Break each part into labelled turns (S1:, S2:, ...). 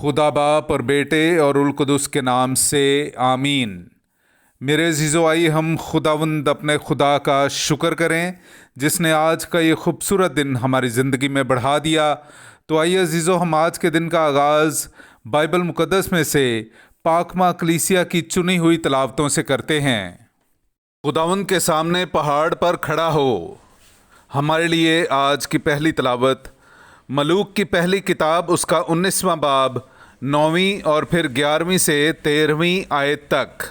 S1: खुदा बाप और बेटे और उल कुदस के नाम से आमीन। मेरे अज़ीज़ो, आइए हम खुदावंद अपने खुदा का शुक्र करें जिसने आज का ये खूबसूरत दिन हमारी ज़िंदगी में बढ़ा दिया। तो आइए अज़ीज़ो, हम आज के दिन का आगाज़ बाइबल मुक़द्दस में से पाकमा कलीसिया की चुनी हुई तलावतों से करते हैं। खुदावंद के सामने पहाड़ पर खड़ा हो। हमारे लिए आज की पहली तलावत मलूक की पहली किताब उसका 19वां बाब 9वीं और फिर 11वीं से 13वीं आयत तक।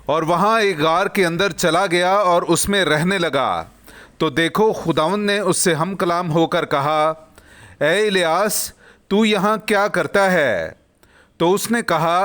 S1: और वहाँ एक गार के अंदर चला गया और उसमें रहने लगा। तो देखो, खुदावंद ने उससे हम कलाम होकर कहा, ए इलियास, तू यहाँ क्या करता है? तो उसने कहा,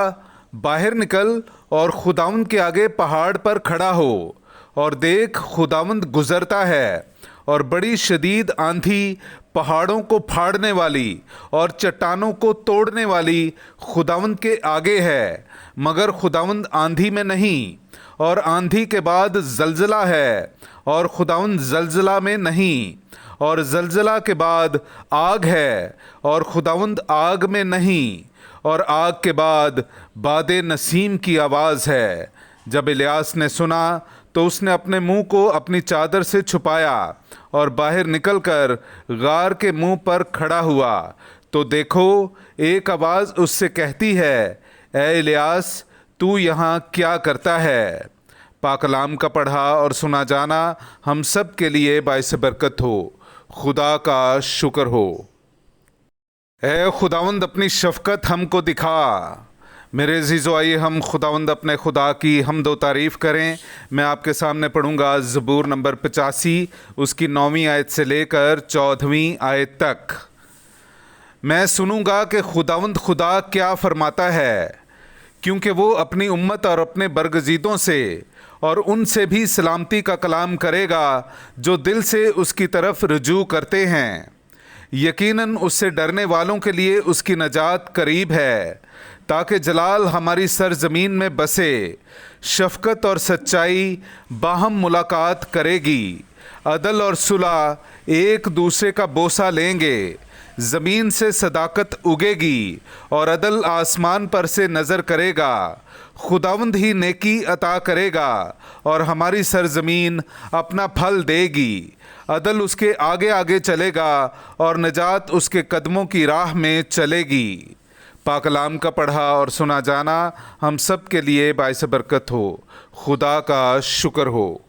S1: बाहर निकल और खुदावंद के आगे पहाड़ पर खड़ा हो। और देख, खुदावंद गुजरता है और बड़ी शदीद आंधी पहाड़ों को फाड़ने वाली और चट्टानों को तोड़ने वाली खुदावंद के आगे है, मगर खुदावंद आंधी में नहीं। और आंधी के बाद जलजला है और खुदावंद जलजला में नहीं। और जलजला के बाद आग है और खुदावंद आग में नहीं। और आग के बाद बादे नसीम की आवाज़ है। जब इलियास ने सुना तो उसने अपने मुंह को अपनी चादर से छुपाया और बाहर निकलकर गार के मुंह पर खड़ा हुआ। तो देखो, एक आवाज़ उससे कहती है, ए इलियास, तू यहाँ क्या करता है? पाकलाम का पढ़ा और सुना जाना हम सब के लिए बाइस बरकत हो। खुदा का शुक्र हो। ए खुदावंद, अपनी शफ़क़त हमको दिखा। मेरे अज़ीज़ो, आइए हम खुदावंद अपने खुदा की हमदो तारीफ़ करें। मैं आपके सामने पढ़ूंगा ज़बूर नंबर 85 उसकी 9वीं आयत से लेकर 14वीं आयत तक। मैं सुनूंगा कि खुदावंद खुदा क्या फरमाता है, क्योंकि वो अपनी उम्मत और अपने बरगज़ीदों से और उनसे भी सलामती का कलाम करेगा जो दिल से उसकी तरफ रुजू करते हैं। यकीनन उससे डरने वालों के लिए उसकी नजात करीब है, ताकि जलाल हमारी सरजमीन में बसे। शफ़क़त और सच्चाई बाहम मुलाकात करेगी। अदल और सुलह एक दूसरे का बोसा लेंगे। ज़मीन से सदाकत उगेगी और अदल आसमान पर से नज़र करेगा। खुदावंद ही नेकी अता करेगा और हमारी सरजमीन अपना फल देगी। अदल उसके आगे आगे चलेगा और नजात उसके कदमों की राह में चलेगी। पाकलाम का पढ़ा और सुना जाना हम सब के लिए बाइस बरकत हो। खुदा का शुक्र हो।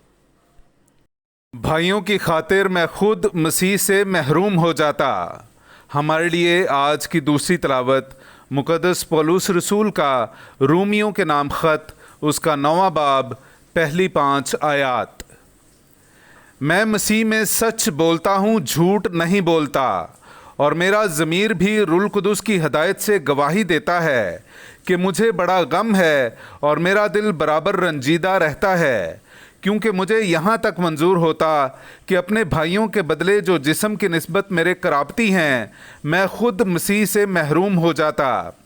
S1: भाइयों की खातिर मैं खुद मसीह से महरूम हो जाता। हमारे लिए आज की दूसरी तलावत मुक़द्दस पौलुस रसूल का रूमियों के नाम ख़त उसका 9वां बाब पहली 5 आयात। मैं मसीह में सच बोलता हूँ, झूठ नहीं बोलता, और मेरा ज़मीर भी रूल कुदस की हदायत से गवाही देता है कि मुझे बड़ा गम है और मेरा दिल बराबर रंजीदा रहता है, क्योंकि मुझे यहाँ तक मंजूर होता कि अपने भाइयों के बदले जो जिस्म की निस्बत मेरे कराबती हैं, मैं खुद मसीह से महरूम हो जाता।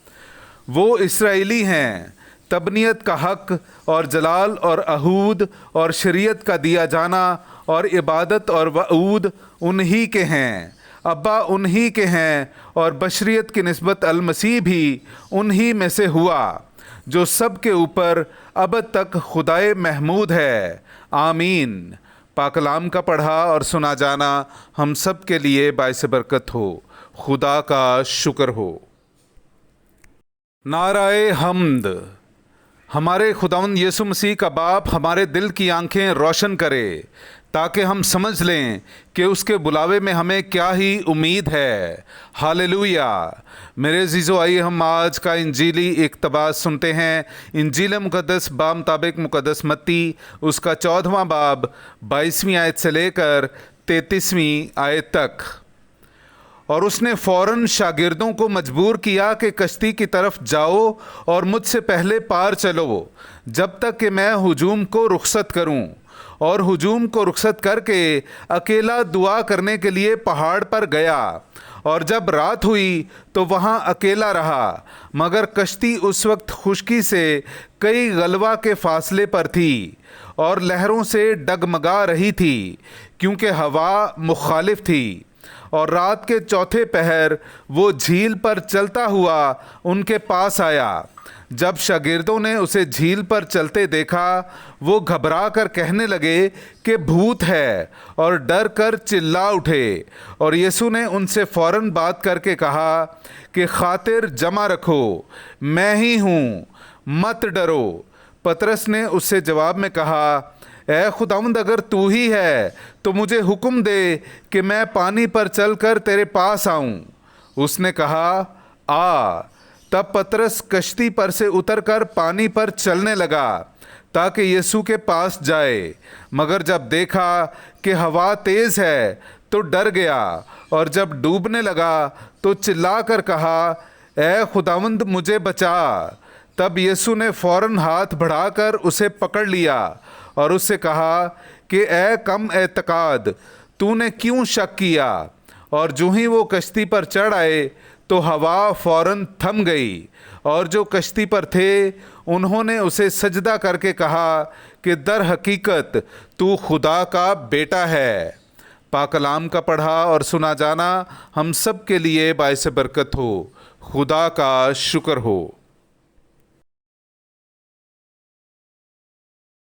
S1: वो इसराइली हैं, तबनीयत का हक और जलाल और अहूद और शरीयत का दिया जाना और इबादत और वऊद उन्हीं के हैं। अब्बा उन्हीं के हैं और बशरियत की निस्बत अल मसीह भी उन्हीं में से हुआ, जो सब के ऊपर अब तक खुदाए महमूद है। आमीन। पाकलाम का पढ़ा और सुना जाना हम सब के लिए बाइस बरकत हो। खुदा का शुक्र हो। नाराए हम्द। हमारे खुदावंद यीशु मसीह का बाप हमारे दिल की आंखें रोशन करे, ताकि हम समझ लें कि उसके बुलावे में हमें क्या ही उम्मीद है। हालेलुया। मेरे अज़ीज़ो, आइए हम आज का इंजीली इक़्तिबास सुनते हैं। इंजील मुक़द्दस बामुताबिक मुक़द्दस मत्ती उसका 14वां बाब 22वीं आयत से लेकर 33वीं आयत तक। और उसने फ़ौरन शागिर्दों को मजबूर किया कि कश्ती की तरफ जाओ और मुझसे पहले पार चलो, जब तक कि मैं हुजूम को रुखसत करूं। और हुजूम को रुखसत करके अकेला दुआ करने के लिए पहाड़ पर गया। और जब रात हुई तो वहाँ अकेला रहा, मगर कश्ती उस वक्त खुश्की से कई गलवा के फासले पर थी और लहरों से डगमगा रही थी, क्योंकि हवा मुखालिफ थी। اور رات کے چوتھے پہر وہ جھیل پر چلتا ہوا ان کے پاس آیا۔ جب شاگردوں نے اسے جھیل پر چلتے دیکھا وہ گھبرا کر کہنے لگے کہ بھوت ہے، اور ڈر کر چلا اٹھے۔ اور یسوع نے ان سے فوراً بات کر کے کہا کہ خاطر جمع رکھو، میں ہی ہوں، مت ڈرو۔ پطرس نے اس سے جواب میں کہا، اے خداوند، اگر تو ہی ہے تو مجھے حکم دے کہ میں پانی پر چل کر تیرے پاس آؤں۔ اس نے کہا، آ۔ تب پطرس کشتی پر سے اتر کر پانی پر چلنے لگا تاکہ یسوع کے پاس جائے، مگر جب دیکھا کہ ہوا تیز ہے تو ڈر گیا، اور جب ڈوبنے لگا تو چلا کر کہا، اے خداوند، مجھے بچا۔ تب یسوع نے فوراً ہاتھ بڑھا کر اسے پکڑ لیا اور اس سے کہا کہ اے کم اعتقاد، تو نے کیوں شک کیا؟ اور جو ہی وہ کشتی پر چڑھ آئے تو ہوا فوراً تھم گئی، اور جو کشتی پر تھے انہوں نے اسے سجدہ کر کے کہا کہ در حقیقت تو خدا کا بیٹا ہے۔ پاک کلام کا پڑھا اور سنا جانا ہم سب کے لیے باعث برکت ہو۔ خدا کا شکر ہو۔